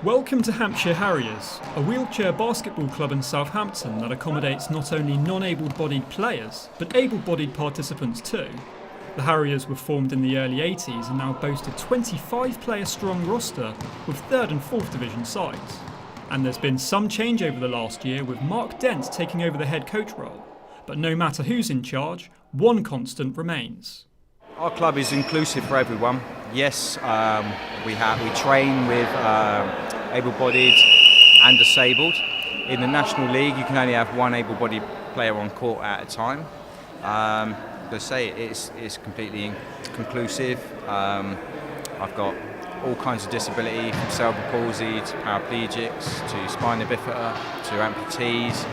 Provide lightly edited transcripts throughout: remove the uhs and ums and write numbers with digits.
Welcome to Hampshire Harriers, a wheelchair basketball club in Southampton that accommodates not only non-able-bodied players, but able-bodied participants too. The Harriers were formed in the early 80s and now boast a 25-player strong roster with 3rd and 4th division sides. And there's been some change over the last year, with Mark Dent taking over the head coach role. But no matter who's in charge, one constant remains. Our club is inclusive for everyone. Yes, we train with able-bodied and disabled. In the National League, you can only have one able-bodied player on court at a time. They say it's completely conclusive. I've got all kinds of disability, from cerebral palsy to paraplegics to spina bifida to amputees.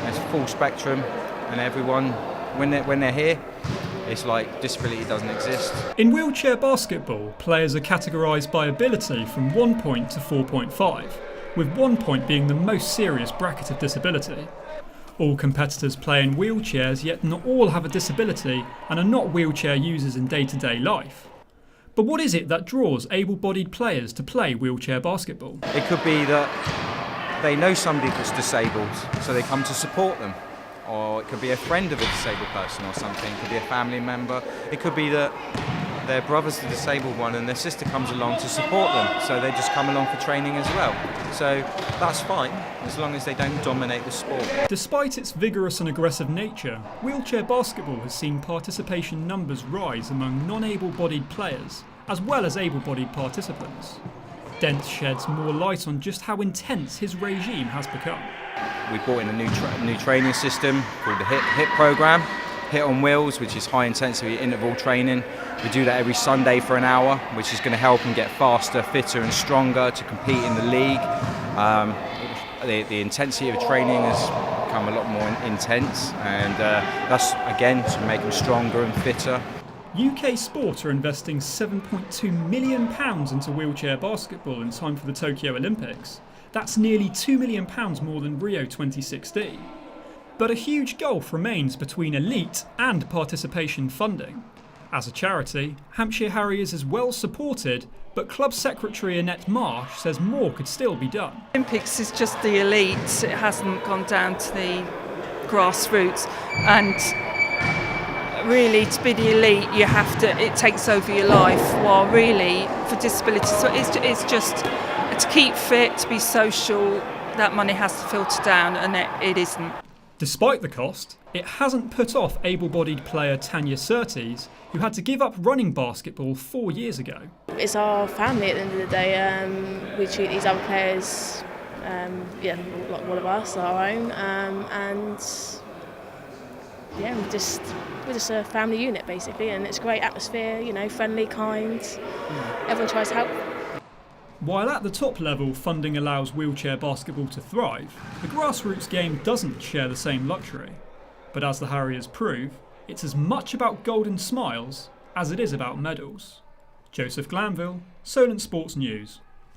It's a full spectrum, and everyone, when they're here, it's like disability doesn't exist. In wheelchair basketball, players are categorised by ability from 1 point to 4.5, with 1 point being the most serious bracket of disability. All competitors play in wheelchairs, yet not all have a disability and are not wheelchair users in day-to-day life. But what is it that draws able-bodied players to play wheelchair basketball? It could be that they know somebody that's disabled, so they come to support them. Or it could be a friend of a disabled person or something. It could be a family member. It could be that their brother's the disabled one and their sister comes along to support them, so they just come along for training as well. So that's fine, as long as they don't dominate the sport. Despite its vigorous and aggressive nature, wheelchair basketball has seen participation numbers rise among non-able-bodied players, as well as able-bodied participants. Dent sheds more light on just how intense his regime has become. We brought in a new training system called the HIT program, HIT on wheels, which is high intensity interval training. We do that every Sunday for an hour, which is going to help them get faster, fitter and stronger to compete in the league. The intensity of training has become a lot more intense, and that's again to make them stronger and fitter. UK Sport are investing £7.2 million into wheelchair basketball in time for the Tokyo Olympics. That's nearly £2 million more than Rio 2016. But a huge gulf remains between elite and participation funding. As a charity, Hampshire Harriers is well supported, but club secretary Annette Marsh says more could still be done. Olympics is just the elite, it hasn't gone down to the grassroots, and really to be the elite it takes over your life, while really for disabilities, so it's just to keep fit, to be social, that money has to filter down, and it isn't. Despite the cost, it hasn't put off able-bodied player Tanya Surtees, who had to give up running basketball 4 years ago. It's our family at the end of the day. We treat these other players, like one of us, our own, and we're just a family unit basically, and it's a great atmosphere, friendly, kind. Everyone tries to help. While at the top level funding allows wheelchair basketball to thrive, the grassroots game doesn't share the same luxury. But as the Harriers prove, it's as much about golden smiles as it is about medals. Joseph Glanville, Solent Sports News.